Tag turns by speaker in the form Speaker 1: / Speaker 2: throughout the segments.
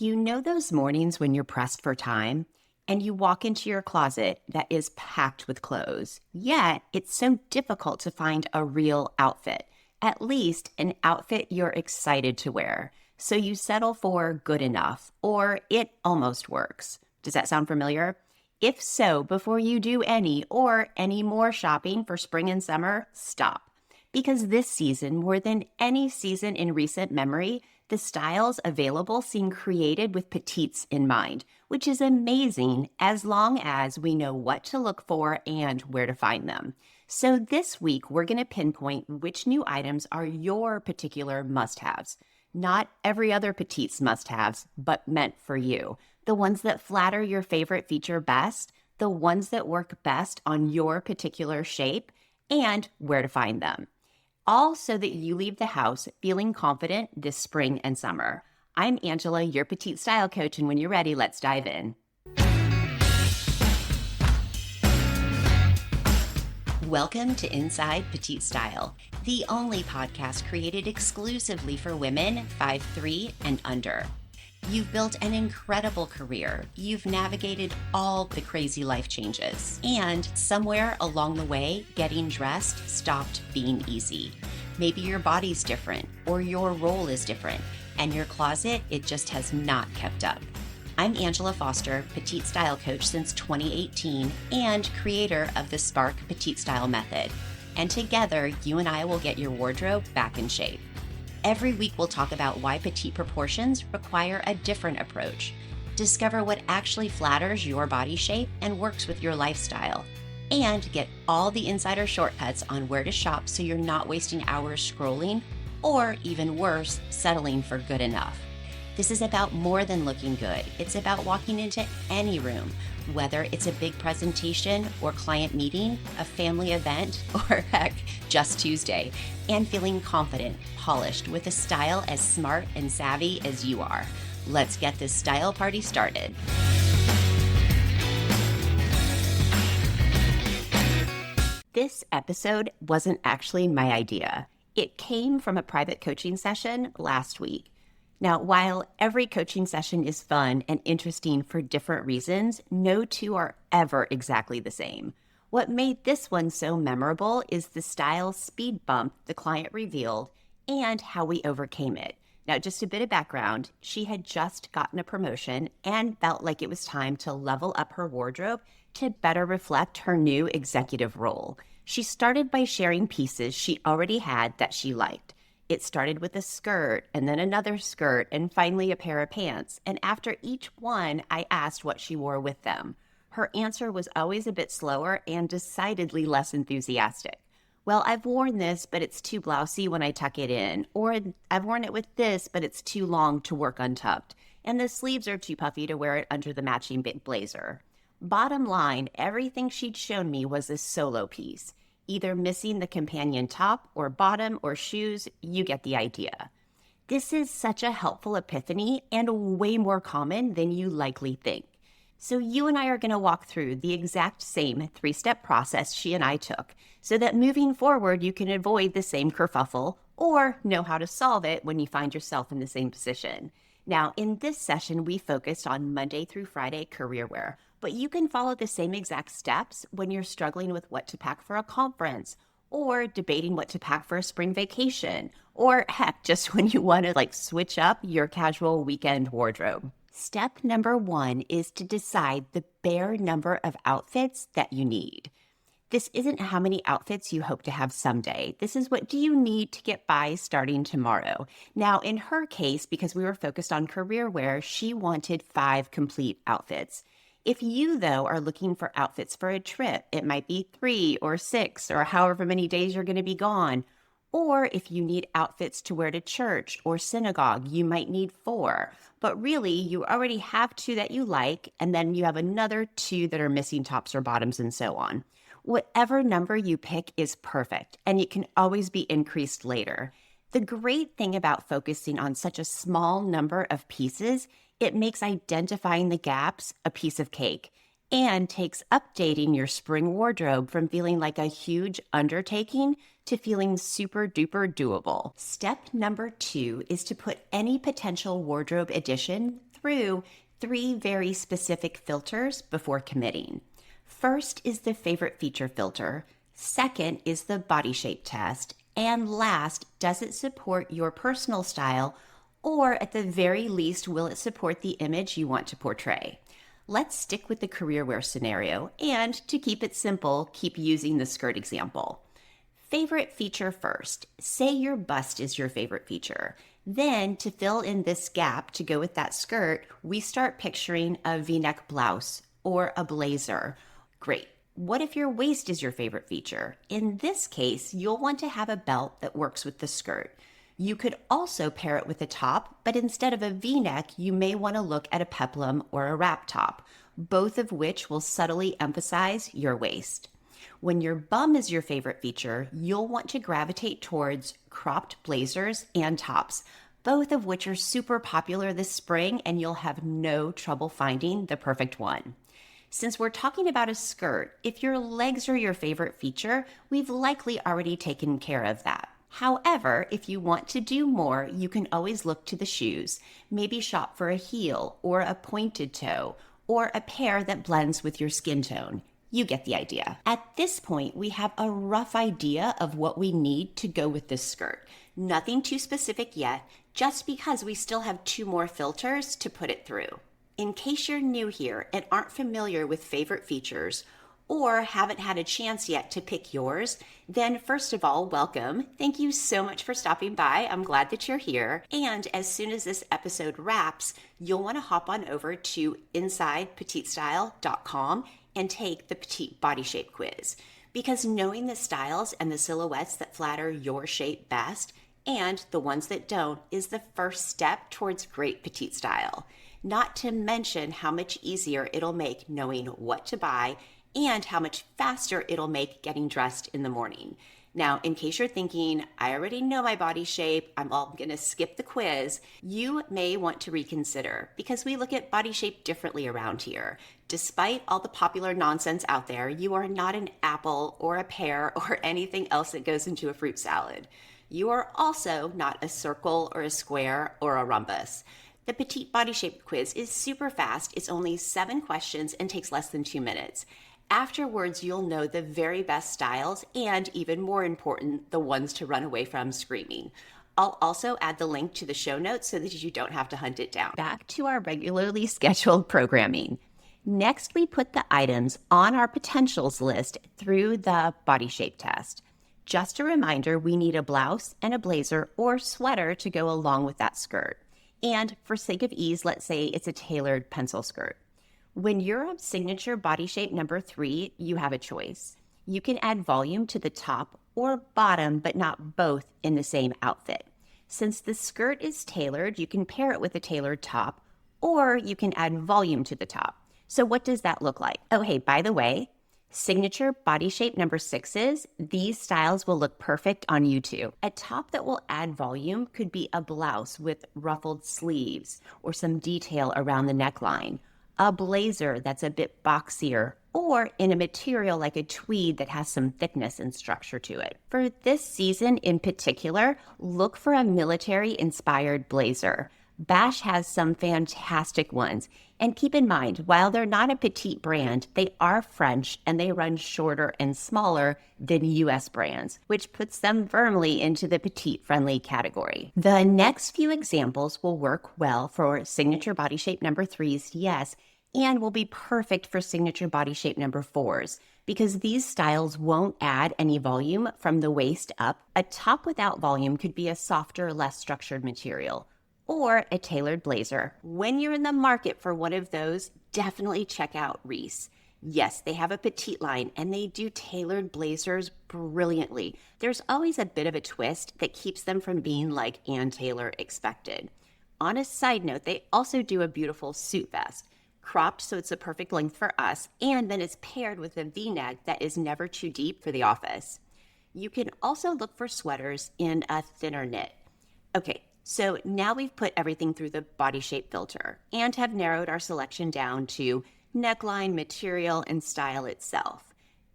Speaker 1: You know those mornings when you're pressed for time and you walk into your closet that is packed with clothes, yet it's so difficult to find a real outfit, at least an outfit you're excited to wear. So you settle for good enough or it almost works. Does that sound familiar? If so, before you do any more shopping for spring and summer, stop. Because this season, more than any season in recent memory, the styles available seem created with petites in mind, which is amazing as long as we know what to look for and where to find them. So this week, we're going to pinpoint which new items are your particular must-haves. Not every other petite's must-haves, but meant for you. The ones that flatter your favorite feature best, the ones that work best on your particular shape, and where to find them. All so that you leave the house feeling confident this spring and summer. I'm Angela, your petite style coach, and when you're ready, let's dive in. Welcome to Inside Petite Style, the only podcast created exclusively for women 5'3" and under. You've built an incredible career. You've navigated all the crazy life changes. And somewhere along the way, getting dressed stopped being easy. Maybe your body's different or your role is different and your closet, it just has not kept up. I'm Angela Foster, petite style coach since 2018 and creator of the Spark Petite Style Method. And together, you and I will get your wardrobe back in shape. Every week, we'll talk about why petite proportions require a different approach. Discover what actually flatters your body shape and works with your lifestyle. And get all the insider shortcuts on where to shop so you're not wasting hours scrolling or, even worse, settling for good enough. This is about more than looking good. It's about walking into any room, whether it's a big presentation or client meeting, a family event, or heck, just Tuesday, and feeling confident, polished, with a style as smart and savvy as you are. Let's get this style party started. This episode wasn't actually my idea. It came from a private coaching session last week. Now, while every coaching session is fun and interesting for different reasons, no two are ever exactly the same. What made this one so memorable is the style speed bump the client revealed and how we overcame it. Now, just a bit of background, she had just gotten a promotion and felt like it was time to level up her wardrobe to better reflect her new executive role. She started by sharing pieces she already had that she liked. It started with a skirt and then another skirt and finally a pair of pants. And after each one, I asked what she wore with them. Her answer was always a bit slower and decidedly less enthusiastic. Well, I've worn this, but it's too blousy when I tuck it in. Or I've worn it with this, but it's too long to work untucked. And the sleeves are too puffy to wear it under the matching blazer. Bottom line, everything she'd shown me was a solo piece. Either missing the companion top or bottom or shoes, you get the idea. This is such a helpful epiphany and way more common than you likely think. So you and I are going to walk through the exact same 3-step process she and I took so that moving forward you can avoid the same kerfuffle or know how to solve it when you find yourself in the same position. Now, in this session, we focused on Monday through Friday career wear, but you can follow the same exact steps when you're struggling with what to pack for a conference or debating what to pack for a spring vacation, or heck, just when you want to switch up your casual weekend wardrobe. Step number 1 is to decide the bare number of outfits that you need. This isn't how many outfits you hope to have someday. This is what do you need to get by starting tomorrow. Now, in her case, because we were focused on career wear, she wanted 5 complete outfits. If you, though, are looking for outfits for a trip, it might be 3 or 6 or however many days you're going to be gone. Or if you need outfits to wear to church or synagogue, you might need 4. But really, you already have 2 that you like, and then you have another 2 that are missing tops or bottoms and so on. Whatever number you pick is perfect, and it can always be increased later. The great thing about focusing on such a small number of pieces, it makes identifying the gaps a piece of cake and takes updating your spring wardrobe from feeling like a huge undertaking to feeling super duper doable. Step number 2 is to put any potential wardrobe addition through 3 very specific filters before committing. First is the favorite feature filter. Second is the body shape test. And last, does it support your personal style, or at the very least, will it support the image you want to portray? Let's stick with the career wear scenario, and to keep it simple, keep using the skirt example. Favorite feature first. Say your bust is your favorite feature. Then, to fill in this gap to go with that skirt, we start picturing a V-neck blouse or a blazer. Great. What if your waist is your favorite feature? In this case, you'll want to have a belt that works with the skirt. You could also pair it with a top, but instead of a V-neck, you may want to look at a peplum or a wrap top, both of which will subtly emphasize your waist. When your bum is your favorite feature, you'll want to gravitate towards cropped blazers and tops, both of which are super popular this spring, and you'll have no trouble finding the perfect one. Since we're talking about a skirt, if your legs are your favorite feature, we've likely already taken care of that. However, if you want to do more, you can always look to the shoes. Maybe shop for a heel or a pointed toe or a pair that blends with your skin tone. You get the idea. At this point, we have a rough idea of what we need to go with this skirt. Nothing too specific yet, just because we still have 2 more filters to put it through. In case you're new here and aren't familiar with favorite features, or haven't had a chance yet to pick yours, then first of all, welcome. Thank you so much for stopping by. I'm glad that you're here. And as soon as this episode wraps, you'll want to hop on over to InsidePetiteStyle.com and take the Petite Body Shape Quiz. Because knowing the styles and the silhouettes that flatter your shape best and the ones that don't is the first step towards great petite style. Not to mention how much easier it'll make knowing what to buy and how much faster it'll make getting dressed in the morning. Now, in case you're thinking, I already know my body shape, I'm all gonna skip the quiz, you may want to reconsider because we look at body shape differently around here. Despite all the popular nonsense out there, you are not an apple or a pear or anything else that goes into a fruit salad. You are also not a circle or a square or a rhombus. The Petite Body Shape Quiz is super fast. It's only 7 questions and takes less than 2 minutes. Afterwards, you'll know the very best styles and, even more important, the ones to run away from screaming. I'll also add the link to the show notes so that you don't have to hunt it down. Back to our regularly scheduled programming. Next, we put the items on our potentials list through the body shape test. Just a reminder, we need a blouse and a blazer or sweater to go along with that skirt. And for sake of ease, let's say it's a tailored pencil skirt. When you're a signature body shape number 3, you have a choice. You can add volume to the top or bottom, but not both in the same outfit. Since the skirt is tailored, you can pair it with a tailored top, or you can add volume to the top. So what does that look like? Oh, hey, by the way, signature body shape number 6s, these styles will look perfect on you too. A top that will add volume could be a blouse with ruffled sleeves or some detail around the neckline, a blazer that's a bit boxier, or in a material like a tweed that has some thickness and structure to it. For this season in particular, look for a military-inspired blazer. Bash has some fantastic ones. And keep in mind, while they're not a petite brand, they are French and they run shorter and smaller than US brands, which puts them firmly into the petite-friendly category. The next few examples will work well for signature body shape number 3s, yes, and will be perfect for signature body shape number 4s because these styles won't add any volume from the waist up. A top without volume could be a softer, less structured material, or a tailored blazer. When you're in the market for one of those, definitely check out Reese. Yes, they have a petite line and they do tailored blazers brilliantly. There's always a bit of a twist that keeps them from being like Ann Taylor expected. On a side note, they also do a beautiful suit vest, cropped so it's a perfect length for us, and then it's paired with a V-neck that is never too deep for the office. You can also look for sweaters in a thinner knit. Okay, so now we've put everything through the body shape filter and have narrowed our selection down to neckline, material, and style itself.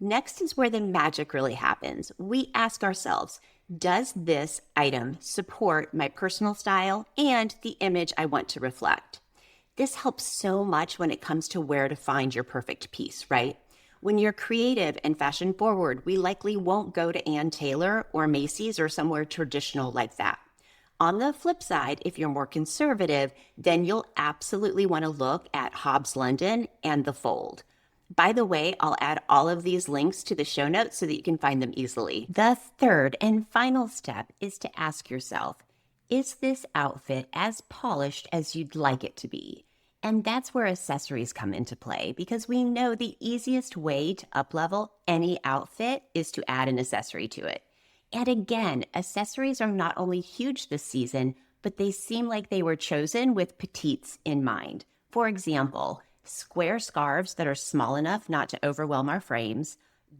Speaker 1: Next is where the magic really happens. We ask ourselves, does this item support my personal style and the image I want to reflect? This helps so much when it comes to where to find your perfect piece, right? When you're creative and fashion forward, we likely won't go to Ann Taylor or Macy's or somewhere traditional like that. On the flip side, if you're more conservative, then you'll absolutely want to look at Hobbs London and The Fold. By the way, I'll add all of these links to the show notes so that you can find them easily. The third and final step is to ask yourself, is this outfit as polished as you'd like it to be? And that's where accessories come into play, because we know the easiest way to uplevel any outfit is to add an accessory to it. And again, accessories are not only huge this season, but they seem like they were chosen with petites in mind. For example, square scarves that are small enough not to overwhelm our frames,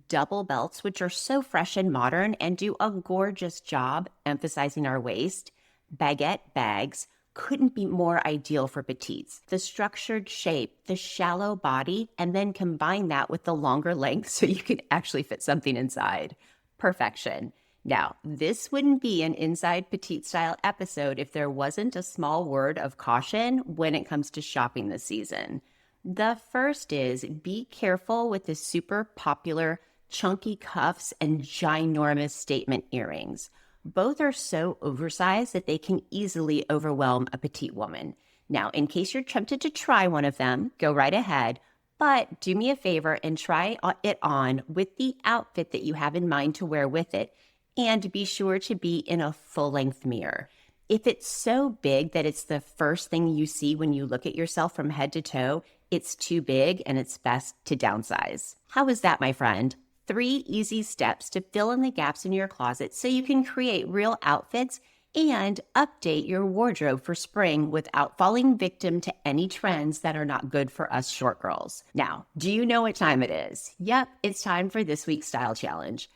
Speaker 1: double belts, which are so fresh and modern and do a gorgeous job emphasizing our waist, baguette bags couldn't be more ideal for petites. The structured shape, the shallow body, and then combine that with the longer length so you can actually fit something inside. Perfection. Now, this wouldn't be an Inside Petite Style episode if there wasn't a small word of caution when it comes to shopping this season. The first is be careful with the super popular chunky cuffs and ginormous statement earrings. Both are so oversized that they can easily overwhelm a petite woman. Now, in case you're tempted to try one of them, go right ahead, but do me a favor and try it on with the outfit that you have in mind to wear with it. And be sure to be in a full-length mirror. If it's so big that it's the first thing you see when you look at yourself from head to toe, it's too big and it's best to downsize. How is that, my friend? 3 easy steps to fill in the gaps in your closet so you can create real outfits and update your wardrobe for spring without falling victim to any trends that are not good for us short girls. Now, do you know what time it is? Yep, it's time for this week's style challenge.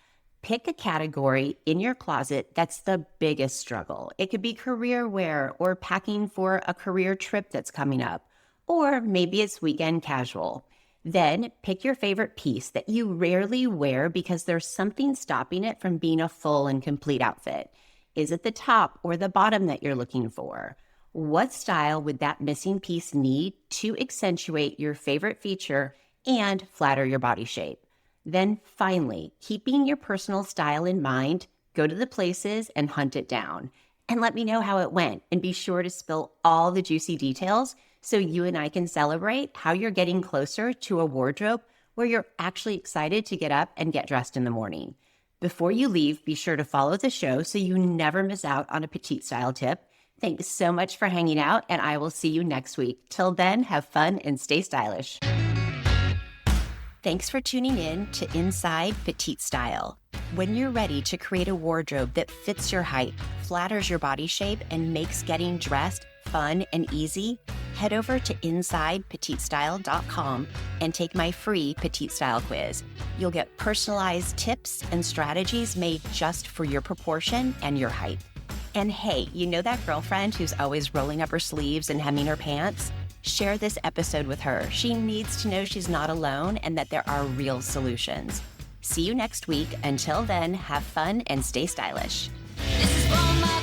Speaker 1: Pick a category in your closet that's the biggest struggle. It could be career wear or packing for a career trip that's coming up, or maybe it's weekend casual. Then pick your favorite piece that you rarely wear because there's something stopping it from being a full and complete outfit. Is it the top or the bottom that you're looking for? What style would that missing piece need to accentuate your favorite feature and flatter your body shape? Then finally, keeping your personal style in mind, go to the places and hunt it down. And let me know how it went, and be sure to spill all the juicy details so you and I can celebrate how you're getting closer to a wardrobe where you're actually excited to get up and get dressed in the morning. Before you leave, be sure to follow the show so you never miss out on a petite style tip. Thanks so much for hanging out, and I will see you next week. Till then, have fun and stay stylish. Thanks for tuning in to Inside Petite Style. When you're ready to create a wardrobe that fits your height, flatters your body shape, and makes getting dressed fun and easy, head over to InsidePetiteStyle.com and take my free Petite Style quiz. You'll get personalized tips and strategies made just for your proportion and your height. And hey, you know that girlfriend who's always rolling up her sleeves and hemming her pants? Share this episode with her. She needs to know she's not alone and that there are real solutions. See you next week. Until then, have fun and stay stylish.
Speaker 2: This is for my